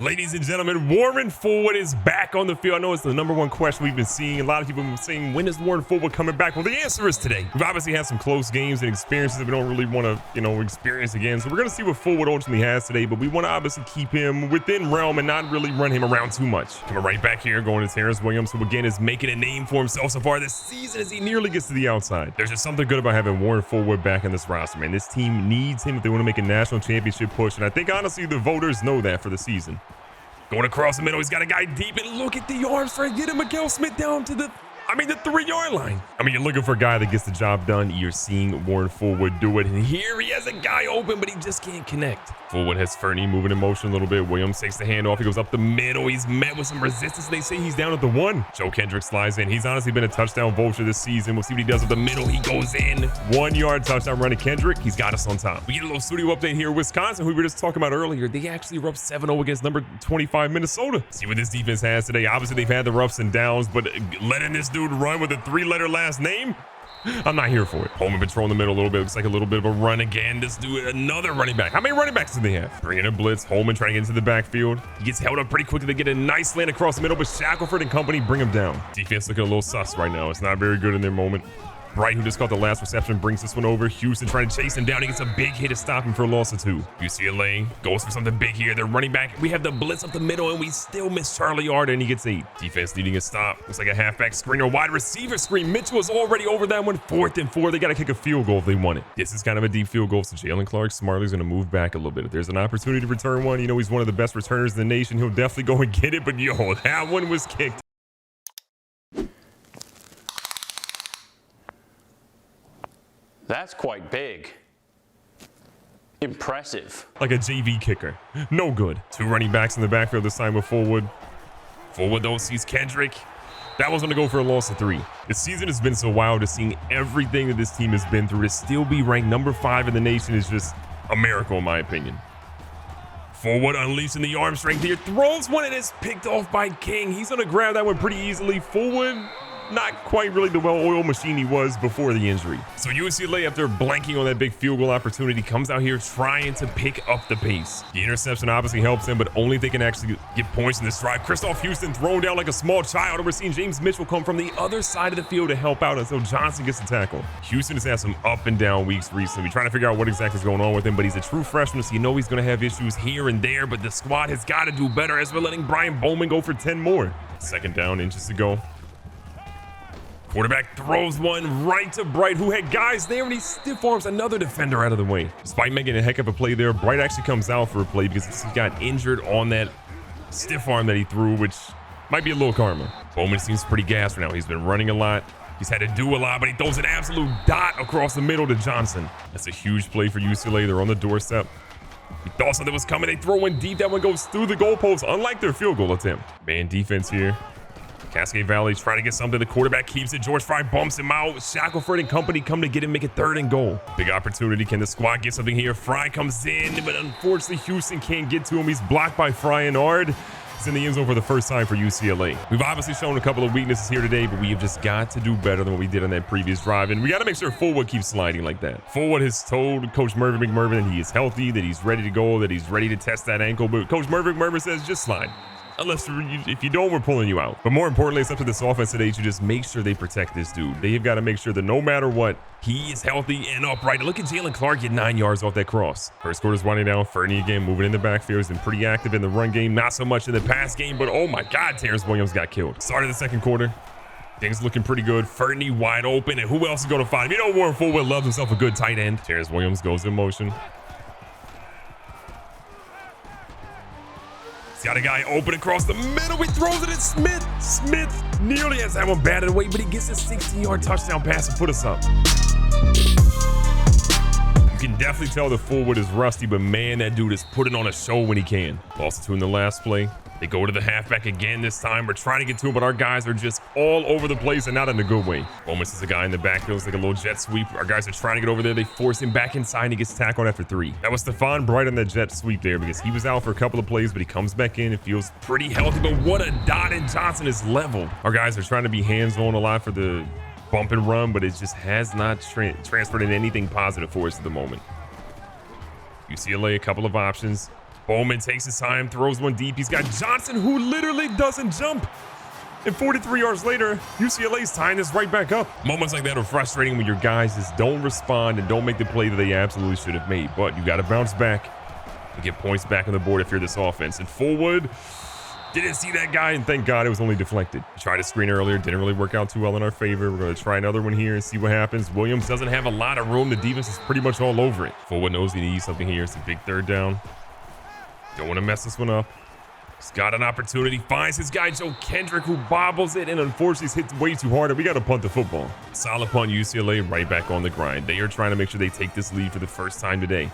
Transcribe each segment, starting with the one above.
Ladies and gentlemen, Warren Forward is back on the field. I know it's the #1 question we've been seeing. A lot of people have been saying, when is Warren Forward coming back? Well, the answer is today. We've obviously had some close games and experiences that we don't really want to, experience again. So we're going to see what Forward ultimately has today, but we want to obviously keep him within realm and not really run him around too much. Coming right back here, going to Terrence Williams, who again is making a name for himself so far this season as he nearly gets to the outside. There's just something good about having Warren Forward back in this roster, man. This team needs him if they want to make a national championship push, and I think honestly the voters know that for the season. Going across the middle, he's got a guy deep, and look at the arms trying to get him Miguel Smith down to the 3-yard line. You're looking for a guy that gets the job done. You're seeing Warren Forward do it, and here he has a guy open, but he just can't connect. Forward has Fernie moving in motion a little bit. Williams takes the handoff. He goes up the middle. He's met with some resistance. They say he's down at the 1. Joe Kendrick slides in. He's honestly been a touchdown vulture this season. We'll see what he does up the middle. He goes in. 1-yard touchdown run to Kendrick. He's got us on top. We get a little studio update here. Wisconsin, who we were just talking about earlier, they actually were up 7-0 against number 25 Minnesota. See what this defense has today. Obviously, they've had the ups and downs, but letting this dude run with a 3-letter last name, I'm not here for it. Holman patrol in the middle a little bit. Looks like a little bit of a run again. This dude, another running back. How many running backs do they have? Bringing a blitz. Holman trying to get into the backfield. He gets held up pretty quickly. They get a nice land across the middle, but Shackelford and company bring him down. Defense looking a little sus right now. It's not very good in their moment. Bright, who just caught the last reception, brings this one over. Houston trying to chase him down. He gets a big hit to stop him for a loss of 2. UCLA goes for something big here. They're running back. We have the blitz up the middle, and we still miss Charlie Arda, and he gets 8. Defense needing a stop. Looks like a halfback screen or wide receiver screen. Mitchell is already over that one. 4th and 4. They got to kick a field goal if they want it. This is kind of a deep field goal, so Jalen Clark smartly is going to move back a little bit. If there's an opportunity to return one, he's one of the best returners in the nation. He'll definitely go and get it, but that one was kicked. That's quite big. Impressive. Like a JV kicker. No good. 2 running backs in the backfield this time with Forward. Forward though sees Kendrick. That was going to go for a loss of 3. The season has been so wild. To seeing everything that this team has been through, to still be ranked number 5 in the nation is just a miracle in my opinion. Forward unleashing the arm strength here. Throws one and it's picked off by King. He's going to grab that one pretty easily. Forward, not quite really the well-oiled machine he was before the injury. So UCLA, after blanking on that big field goal opportunity, comes out here trying to pick up the pace. The interception obviously helps them, but only if they can actually get points in this drive. Christoph Houston thrown down like a small child, and we're seeing James Mitchell come from the other side of the field to help out until Johnson gets the tackle. Houston has had some up and down weeks recently. We're trying to figure out what exactly is going on with him, but he's a true freshman, so he's going to have issues here and there, but the squad has got to do better as we're letting Brian Bowman go for 10 more. 2nd down, inches to go. Quarterback throws one right to Bright, who had guys there, and he stiff arms another defender out of the way. Despite making a heck of a play there, Bright actually comes out for a play because he got injured on that stiff arm that he threw, which might be a little karma. Bowman seems pretty gassed right now. He's been running a lot. He's had to do a lot, but he throws an absolute dot across the middle to Johnson. That's a huge play for UCLA. They're on the doorstep. He thought something was coming. They throw one deep. That one goes through the goalpost, unlike their field goal attempt. Man defense here. Cascade Valley trying to get something. The quarterback keeps it. George Fry bumps him out. Shackelford and company come to get him, make it 3rd and goal. Big opportunity. Can the squad get something here? Fry comes in, but unfortunately Houston can't get to him. He's blocked by Fry and Ard. He's in the end zone for the first time for UCLA. We've obviously shown a couple of weaknesses here today, but we have just got to do better than what we did on that previous drive, and we got to make sure Forward keeps sliding like that. Forward has told Coach Mervin McMervin that he is healthy, that he's ready to go, that he's ready to test that ankle, but Coach Mervin McMervin says just slide. Unless if you don't, we're pulling you out. But more importantly, it's up to this offense today to just make sure they protect this dude. They've got to make sure that no matter what, he is healthy and upright. Look at Jalen Clark get 9 yards off that cross. First quarter's winding down. Fernie again moving in the backfield. He's been pretty active in the run game. Not so much in the pass game, but oh my God, Terrence Williams got killed. Started the 2nd quarter. Things looking pretty good. Fernie wide open, and who else is going to find him? Warren Forward loves himself a good tight end. Terrence Williams goes in motion. Got a guy open across the middle. He throws it at Smith. Smith nearly has that one batted away, but he gets a 16-yard touchdown pass and put us up. You can definitely tell the Forward is rusty, but man, that dude is putting on a show when he can. Lost it to in the last play. They go to the halfback again this time. We're trying to get to him, but our guys are just all over the place and not in a good way. Bowman sees a guy in the backfield. It's like a little jet sweep. Our guys are trying to get over there. They force him back inside and he gets tackled after 3. That was Stephon Bright on that jet sweep there because he was out for a couple of plays, but he comes back in and feels pretty healthy. But what a dot, and Johnson is leveled. Our guys are trying to be hands-on a lot for the bump and run, but it just has not transferred into anything positive for us at the moment. UCLA, a couple of options. Bowman takes his time, throws one deep. He's got Johnson, who literally doesn't jump. And 43 yards later, UCLA's tying this right back up. Moments like that are frustrating when your guys just don't respond and don't make the play that they absolutely should have made. But you got to bounce back and get points back on the board if you're this offense. And Fullwood didn't see that guy, and thank God it was only deflected. Tried to screen earlier, didn't really work out too well in our favor. We're going to try another one here and see what happens. Williams doesn't have a lot of room. The defense is pretty much all over it. Fullwood knows he needs something here. It's a big third down. Don't want to mess this one up. He's got an opportunity, finds his guy Joe Kendrick, who bobbles it, and unfortunately he's hit way too hard. We got to punt the football. Solid punt. UCLA right back on the grind. They are trying to make sure they take this lead for the first time today.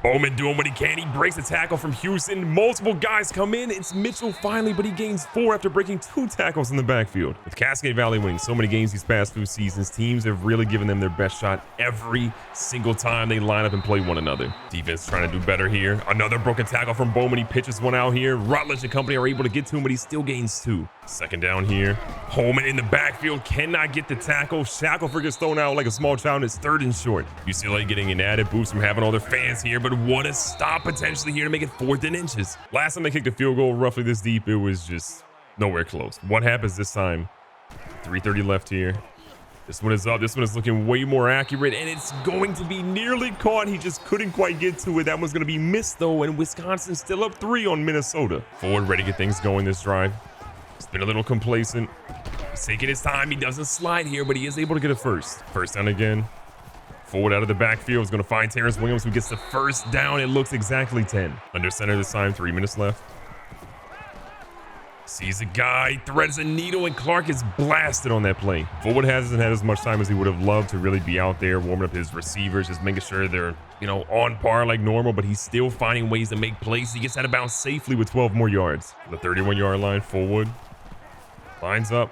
Bowman doing what he can. He breaks the tackle from Houston. Multiple guys come in. It's Mitchell finally, but he gains 4 after breaking 2 tackles in the backfield. With Cascade Valley winning so many games these past few seasons, teams have really given them their best shot every single time they line up and play one another. Defense trying to do better here. Another broken tackle from Bowman. He pitches one out here. Rutledge and company are able to get to him, but he still gains 2. Second down here. Holman in the backfield cannot get the tackle. Shackelford gets thrown out like a small child. It's 3rd and short. UCLA getting an added boost from having all their fans here, but what a stop potentially here to make it 4th and inches. Last time they kicked a field goal roughly this deep, it was just nowhere close. What happens this time? 3:30 left here. This one is up. This one is looking way more accurate, and it's going to be nearly caught. He just couldn't quite get to it. That one's going to be missed, though, and Wisconsin's still up 3 on Minnesota. Ford ready to get things going this drive. He's been a little complacent. He's taking his time. He doesn't slide here, but he is able to get a first. First down again. Forward out of the backfield is going to find Terrence Williams, who gets the first down. It looks exactly 10. Under center this time, 3 minutes left. Sees a guy, threads a needle, and Clark is blasted on that play. Forward hasn't had as much time as he would have loved to really be out there warming up his receivers, just making sure they're, on par like normal, but he's still finding ways to make plays. He gets out of bounds safely with 12 more yards. The 31-yard line, Forward lines up.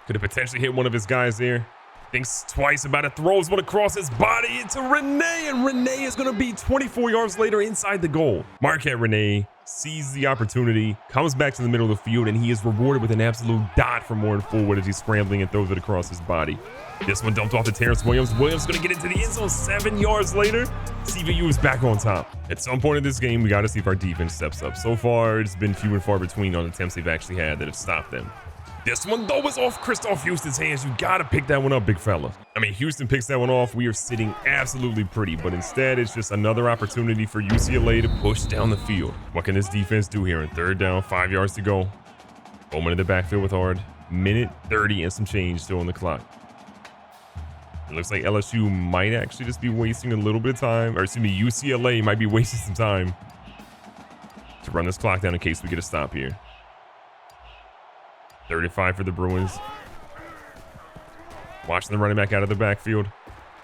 Could have potentially hit one of his guys there. Thinks twice about it, throws one across his body into Renee, and Renee is going to be 24 yards later inside the goal. Marquette Renee sees the opportunity, comes back to the middle of the field, and he is rewarded with an absolute dot from Warren Forward as he's scrambling and throws it across his body. This one dumped off to Terrence Williams. Williams going to get into the end zone 7 yards later. CVU is back on top. At some point in this game, we got to see if our defense steps up. So far, it's been few and far between on attempts they've actually had that have stopped them. This one, though, was off Christoph Houston's hands. You got to pick that one up, big fella. I mean, Houston picks that one off. We are sitting absolutely pretty, but instead, it's just another opportunity for UCLA to push down the field. What can this defense do here? In 3rd down, 5 yards to go. Bowman in the backfield with Hard. Minute 30 and some change still on the clock. It looks like LSU might actually just be wasting a little bit of time, or excuse me, UCLA might be wasting some time to run this clock down in case we get a stop here. 35 for the Bruins. Watching the running back out of the backfield.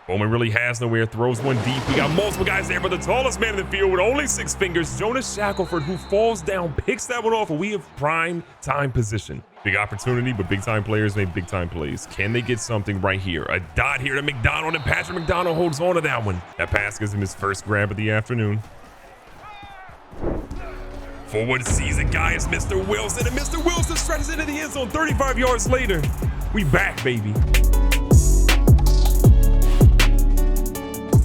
Bowman really has nowhere, throws one deep. We got multiple guys there, but the tallest man in the field with only 6 fingers, Jonas Shackelford, who falls down, picks that one off, and we have prime time position. Big opportunity, but big time players make big time plays. Can they get something right here? A dot here to McDonald, and Patrick McDonald holds on to that one. That pass gives him his first grab of the afternoon. Forward sees a guy, it's Mr. Wilson, and Mr. Wilson stretches into the end zone 35 yards later. We back, baby.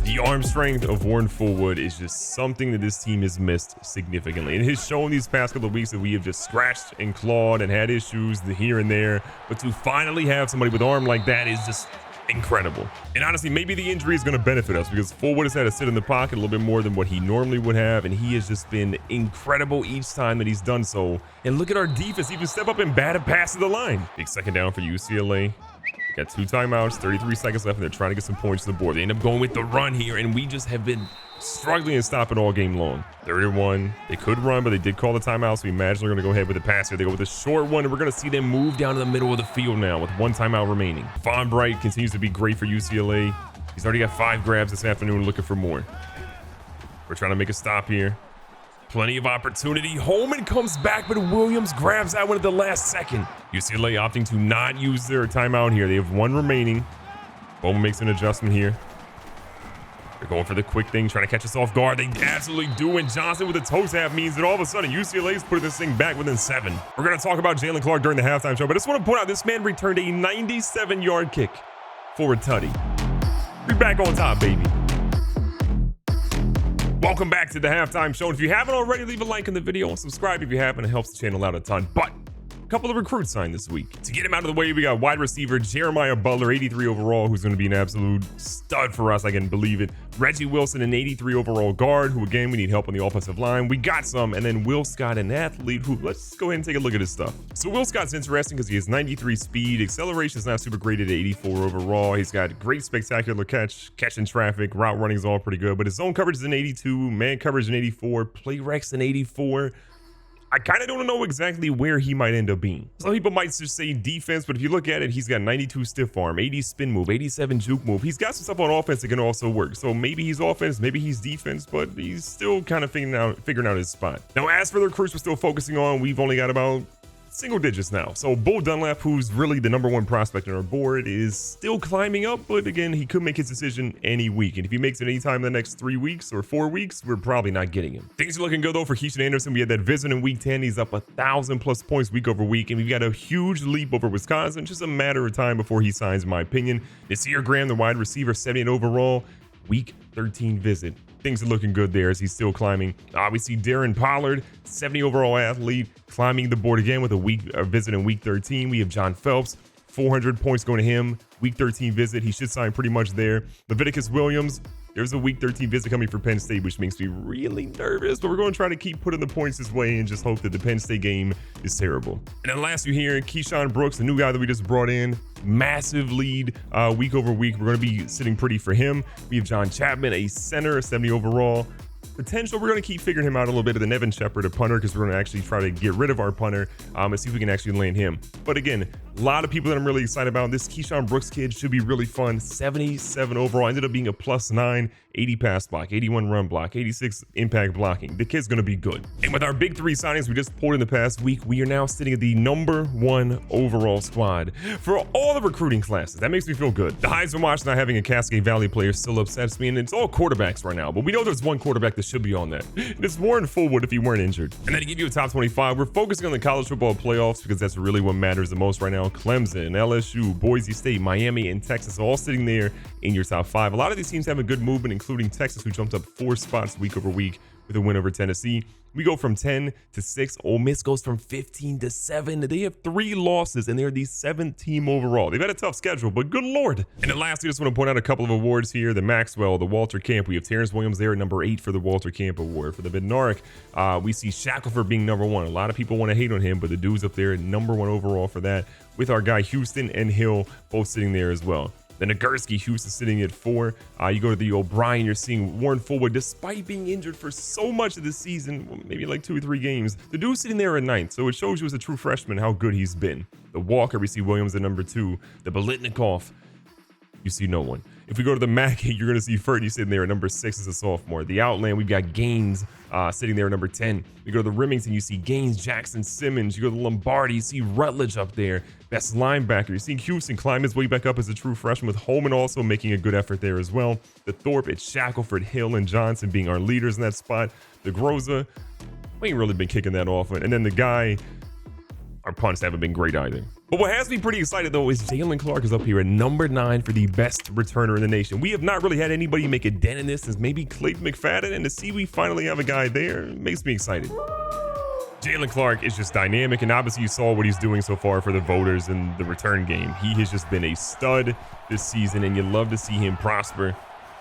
The arm strength of Warren Fullwood is just something that this team has missed significantly. It has shown these past couple of weeks that we have just scratched and clawed and had issues here and there, but to finally have somebody with arm like that is just incredible. And honestly, maybe the injury is going to benefit us because Fullwood has had to sit in the pocket a little bit more than what he normally would have, and he has just been incredible each time that he's done so. And look at our defense even step up and bat a pass to the line. Big second down for UCLA. Got 2 timeouts, 33 seconds left, and they're trying to get some points to the board. They end up going with the run here, and we just have been struggling to stop it all game long. 31. They could run, but they did call the timeout, so we imagine they're going to go ahead with the pass here. They go with a short one, and we're going to see them move down to the middle of the field now with 1 timeout remaining. Von Bright continues to be great for UCLA. He's already got 5 grabs this afternoon, looking for more. We're trying to make a stop here. Plenty of opportunity. Holman comes back, but Williams grabs that one at the last second. UCLA opting to not use their timeout here. They have 1 remaining. Bowman makes an adjustment here. They're going for the quick thing, trying to catch us off guard. They absolutely do, and Johnson with a toe tap means that all of a sudden UCLA's putting this thing back within 7. We're going to talk about Jalen Clark during the halftime show, but I just want to point out this man returned a 97-yard kick for a tutty. We're back on top, baby. Welcome back to the halftime show. If you haven't already, leave a like in the video and subscribe if you haven't. It helps the channel out a ton. But a couple of recruits signed this week. To get him out of the way, we got wide receiver Jeremiah Butler, 83 overall, who's going to be an absolute stud for us. I can believe it. Reggie Wilson, an 83 overall guard, who again, we need help on the offensive line. We got some. And then Will Scott, an athlete who, let's go ahead and take a look at his stuff. So Will Scott's interesting because he has 93 speed. Acceleration is not super great at 84 overall. He's got great spectacular catching traffic. Route running is all pretty good. But his zone coverage is an 82. Man coverage is an 84. Play rec's an 84. I kind of don't know exactly where he might end up being. Some people might just say defense, but if you look at it, he's got 92 stiff arm, 80 spin move, 87 juke move. He's got some stuff on offense that can also work. So maybe he's offense, maybe he's defense, but he's still kind of figuring out his spot. Now, as for the recruits we're still focusing on, we've only got about single digits now. So Bo Dunlap, who's really the #1 prospect on our board, is still climbing up, but again, he could make his decision any week. And if he makes it any time in the next 3 weeks or 4 weeks, we're probably not getting him. Things are looking good though for Keishan Anderson. We had that visit in week 10. He's up 1,000+ points week over week, and we've got a huge leap over Wisconsin. Just a matter of time before he signs, in my opinion. Nasir Graham, the wide receiver, 78 overall, week 13 visit. Things are looking good there as he's still climbing. We see Darren Pollard, 70 overall athlete, climbing the board again with a visit in week 13. We have John Phelps, 400 points going to him. Week 13 visit. He should sign pretty much there. Leviticus Williams, there's a week 13 visit coming for Penn State, which makes me really nervous, but we're going to try to keep putting the points his way and just hope that the Penn State game is terrible. And then last you hear, Keyshawn Brooks, the new guy that we just brought in, massive lead week over week. We're going to be sitting pretty for him. We have John Chapman, a center, 70 overall. Potential, we're going to keep figuring him out a little bit of the Nevin Shepard, a punter, because we're going to actually try to get rid of our punter and see if we can actually land him. But again, a lot of people that I'm really excited about. This Keyshawn Brooks kid should be really fun. 77 overall, ended up being a +9, 80 pass block, 81 run block, 86 impact blocking. The kid's going to be good. And with our big 3 signings we just pulled in the past week, we are now sitting at the #1 overall squad for all the recruiting classes. That makes me feel good. The Heisman watch not having a Cascade Valley player still upsets me, and it's all quarterbacks right now. But we know there's one quarterback that should be on that. It's Warren Fullwood if he weren't injured. And then to give you a top 25, we're focusing on the college football playoffs because that's really what matters the most right now. Clemson, LSU, Boise State, Miami, and Texas all sitting there in your top 5. A lot of these teams have a good movement, including Texas, who jumped up 4 spots week over week with a win over Tennessee. We go from 10 to 6. Ole Miss goes from 15 to 7. They have 3 losses, and they're the 7th team overall. They've had a tough schedule, but good Lord. And then lastly, I just want to point out a couple of awards here. The Maxwell, the Walter Camp. We have Terrence Williams there at #8 for the Walter Camp Award. For the Bednarik, we see Shackelford being #1. A lot of people want to hate on him, but the dude's up there at #1 overall for that, with our guy Houston and Hill both sitting there as well. Then Nagurski, Houston sitting at 4. You go to the O'Brien, you're seeing Warren Fullwood, despite being injured for so much of the season, maybe like 2 or 3 games, the dude's sitting there at 9th. So it shows you as a true freshman how good he's been. The Walker, we see Williams at #2. The Bolitnikov, you see no one. If we go to the Mackey, you're going to see Ferdy sitting there at #6 as a sophomore. The Outland, we've got Gaines sitting there at #10. We go to the Remington, you see Gaines, Jackson, Simmons. You go to the Lombardi, you see Rutledge up there. Best linebacker. You're seeing Houston climb his way back up as a true freshman, with Holman also making a good effort there as well. The Thorpe, it's Shackelford, Hill, and Johnson being our leaders in that spot. The Groza, we ain't really been kicking that off. And then the guy, our punts haven't been great either. But what has me pretty excited though is Jalen Clark is up here at #9 for the best returner in the nation. We have not really had anybody make a dent in this since maybe Clayton McFadden, and to see we finally have a guy there makes me excited. Jalen Clark is just dynamic, and obviously you saw what he's doing so far for the voters in the return game. He has just been a stud this season, and you love to see him prosper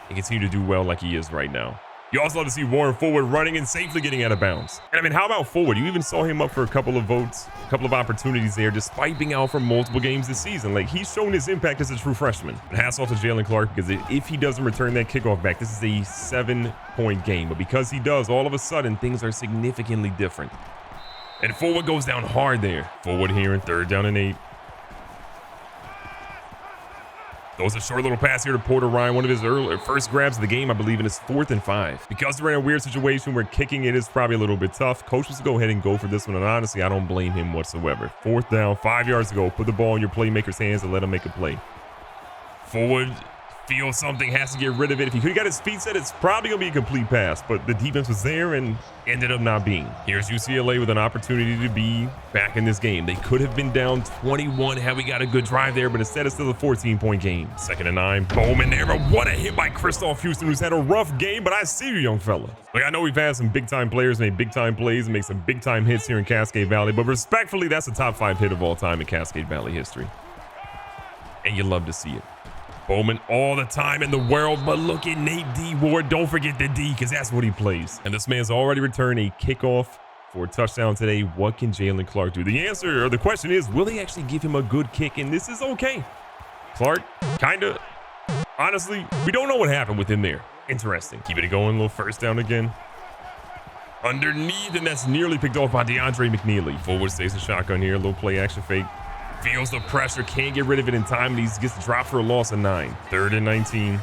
and continue to do well like he is right now. You also love to see Warren Fullwood running and safely getting out of bounds. And I mean, how about Fullwood? You even saw him up for a couple of votes, a couple of opportunities there, despite being out for multiple games this season. Like, he's shown his impact as a true freshman. But hats off to Jalen Clark, because if he doesn't return that kickoff back, this is a 7-point game. But because he does, all of a sudden, things are significantly different. And Fullwood goes down hard there. Fullwood here in 3rd down and 8. Throws a short little pass here to Porter Ryan, one of his first grabs of the game, I believe, in his 4th and 5. Because we're in a weird situation where kicking it is probably a little bit tough, coach wants to go ahead and go for this one, and honestly, I don't blame him whatsoever. 4th down, 5 yards to go. Put the ball in your playmaker's hands and let him make a play. Fullwood Feels something, has to get rid of it. If he could have got his feet set, it's probably going to be a complete pass, but the defense was there and ended up not being. Here's UCLA with an opportunity to be back in this game. They could have been down 21 had we got a good drive there, but instead it's still a 14-point game. 2nd and 9. Bowman there, but what a hit by Christoph Houston, who's had a rough game, but I see you, young fella. Like, I know we've had some big-time players make big-time plays and make some big-time hits here in Cascade Valley, but respectfully, that's a top 5 hit of all time in Cascade Valley history. And you love to see it. Bowman all the time in the world, but look at Nate D. Ward. Don't forget the D, because that's what he plays. And this man's already returned a kickoff for a touchdown today. What can Jalen Clark do? The answer, or the question is, will they actually give him a good kick? And this is okay. Clark, kind of, honestly, we don't know what happened with him there. Interesting. Keep it going, little first down again. Underneath, and that's nearly picked off by DeAndre McNeely. Forward stays in shotgun here, a little play action fake. Feels the pressure, can't get rid of it in time, and he gets dropped for a loss of 9. 3rd and 19.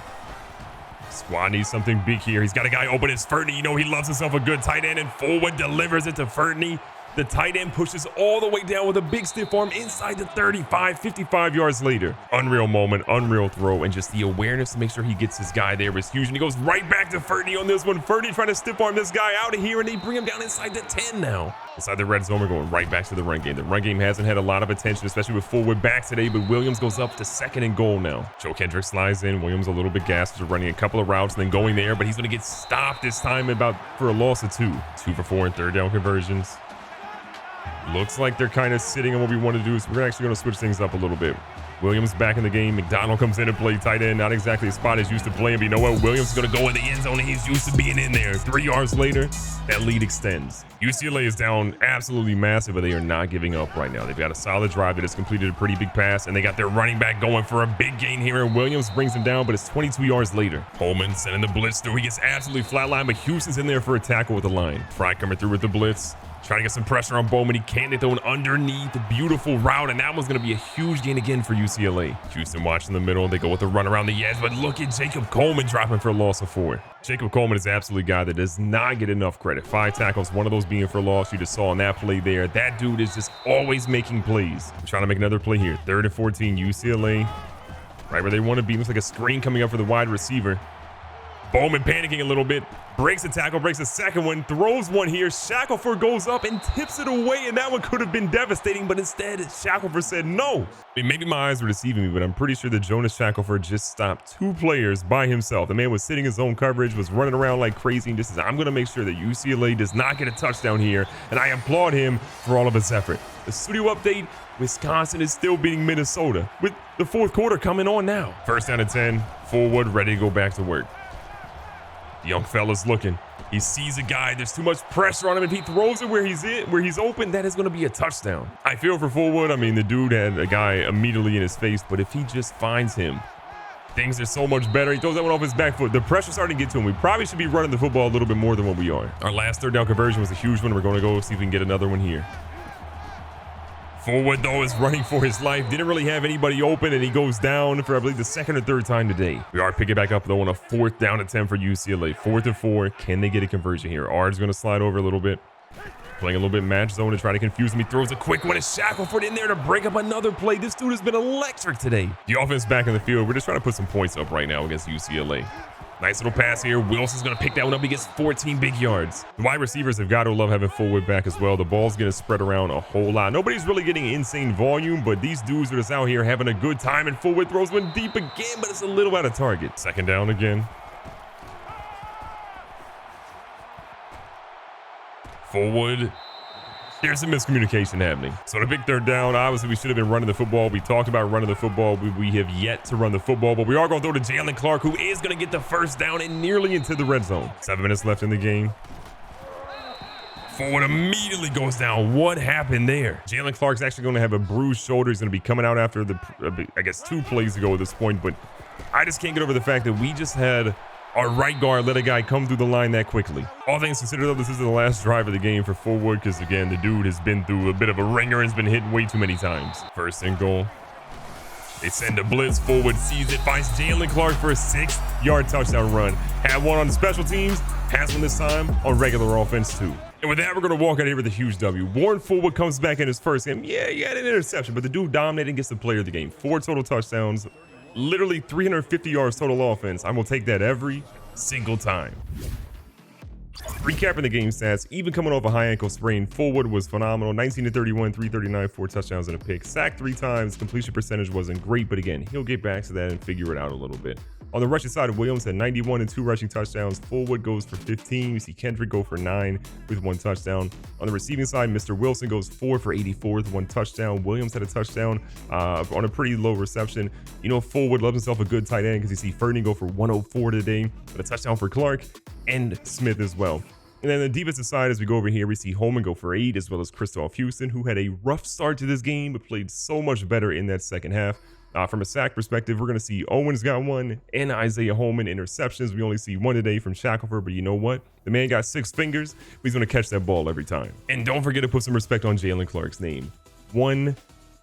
Squad needs something big here. He's got a guy open. It's Fertney. You know he loves himself a good tight end, and Forward delivers it to Fertney. The tight end pushes all the way down with a big stiff arm inside the 35, 55 yards later. Unreal moment, unreal throw, and just the awareness to make sure he gets his guy there was huge. And he goes right back to Fertney on this one. Fertney trying to stiff arm this guy out of here, and they bring him down inside the 10 now. Inside the red zone, we're going right back to the run game. The run game hasn't had a lot of attention, especially with Forward back today, but Williams goes up to 2nd and goal now. Joe Kendrick slides in. Williams a little bit gassed after running a couple of routes and then going there, but he's going to get stopped this time for a loss of 2. 2 for 4 in 3rd down conversions. Looks like they're kind of sitting on what we want to do, so we're actually going to switch things up a little bit. Williams back in the game. McDonald comes in and play tight end. Not exactly a spot he's used to playing, but you know what? Williams is going to go in the end zone, and he's used to being in there. 3 yards later, that lead extends. UCLA is down absolutely massive, but they are not giving up right now. They've got a solid drive that has completed a pretty big pass, and they got their running back going for a big gain here, and Williams brings him down, but it's 22 yards later. Coleman sending the blitz through. He gets absolutely flatlined, but Houston's in there for a tackle with the line. Fry coming through with the blitz. Trying to get some pressure on Bowman. He can't get thrown underneath. The beautiful route, and that one's going to be a huge gain again for UCLA. Houston watching the middle. They go with the run around the edge, but look at Jacob Coleman dropping for a loss of 4. Jacob Coleman is absolutely a guy that does not get enough credit. 5 tackles, one of those being for a loss. You just saw on that play there. That dude is just always making plays. I'm trying to make another play here. 3rd and 14, UCLA. Right where they want to be. Looks like a screen coming up for the wide receiver. Bowman panicking a little bit, breaks a tackle, breaks a second one, throws one here. Shackelford goes up and tips it away, and that one could have been devastating, but instead Shackelford said no. I mean, maybe my eyes were deceiving me, but I'm pretty sure that Jonas Shackelford just stopped 2 players by himself. The man was sitting his own coverage, was running around like crazy, and just says, I'm going to make sure that UCLA does not get a touchdown here, and I applaud him for all of his effort. The studio update, Wisconsin is still beating Minnesota, with the 4th quarter coming on now. 1st down and 10, Forward, ready to go back to work. The young fella's looking. He sees a guy. There's too much pressure on him. If he throws it where he's open, that is going to be a touchdown. I feel for Forward. I mean, the dude had a guy immediately in his face, but if he just finds him, things are so much better. He throws that one off his back foot. The pressure's starting to get to him. We probably should be running the football a little bit more than what we are. Our last 3rd down conversion was a huge one. We're going to go see if we can get another one here. Forward, though, is running for his life. Didn't really have anybody open, and he goes down for, I believe, the 2nd or 3rd time today. We are picking back up, though, on a 4th down and 10 for UCLA. 4th and 4. Can they get a conversion here? Ard's going to slide over a little bit. Playing a little bit match zone to try to confuse him. He throws a quick one. It's Shackelford in there to break up another play. This dude has been electric today. The offense back in the field. We're just trying to put some points up right now against UCLA. Nice little pass here. Wilson's going to pick that one up. He gets 14 big yards. The wide receivers have got to love having Forward back as well. The ball's going to spread around a whole lot. Nobody's really getting insane volume, but these dudes are just out here having a good time, and Forward throws one deep again, but it's a little out of target. 2nd down again. Forward. There's some miscommunication happening. So the big 3rd down, obviously we should have been running the football. We talked about running the football. We have yet to run the football, but we are going to throw to Jalen Clark, who is going to get the 1st down and nearly into the red zone. 7 minutes left in the game. Forward immediately goes down. What happened there? Jalen Clark's actually going to have a bruised shoulder. He's going to be coming out after I guess 2 plays ago at this point, but I just can't get over the fact that we just had our right guard let a guy come through the line that quickly. All things considered, though, this is the last drive of the game for Forward because, again, the dude has been through a bit of a ringer and has been hit way too many times. 1st and goal. They send a blitz. Forward sees it, finds Jalen Clark for a 6-yard touchdown run. Had one on special teams, has one this time on regular offense, too. And with that, we're going to walk out here with a huge W. Warren Forward comes back in his first game. Yeah, he had an interception, but the dude dominated and gets the player of the game. 4 total touchdowns. Literally 350 yards total offense. I will take that every single time. Recapping the game stats, even coming off a high ankle sprain, Fullwood was phenomenal. 19 to 31, 339, 4 touchdowns and a pick. Sacked 3 times. Completion percentage wasn't great, but again, he'll get back to that and figure it out a little bit. On the rushing side, Williams had 91 and 2 rushing touchdowns. Fullwood goes for 15. We see Kendrick go for 9 with 1 touchdown. On the receiving side, Mr. Wilson goes 4 for 84 with 1 touchdown. Williams had a touchdown on a pretty low reception. You know, Fullwood loves himself a good tight end because you see Fernie go for 104 today, but a touchdown for Clark and Smith as well. And then the defensive side, as we go over here, we see Holman go for 8, as well as Christoph Houston, who had a rough start to this game, but played so much better in that second half. From a sack perspective, we're going to see Owens got 1 and Isaiah Holman interceptions. We only see 1 today from Shackelford, but you know what? The man got 6 fingers, but he's going to catch that ball every time. And don't forget to put some respect on Jalen Clark's name. 1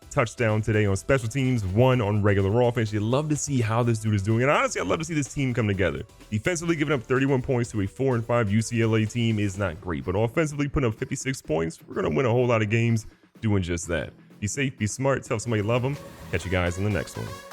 touchdown today on special teams, 1 on regular offense. You love to see how this dude is doing. And honestly, I'd love to see this team come together. Defensively, giving up 31 points to a 4-5 UCLA team is not great, but offensively, putting up 56 points, we're going to win a whole lot of games doing just that. Be safe, be smart, tell somebody you love them. Catch you guys in the next one.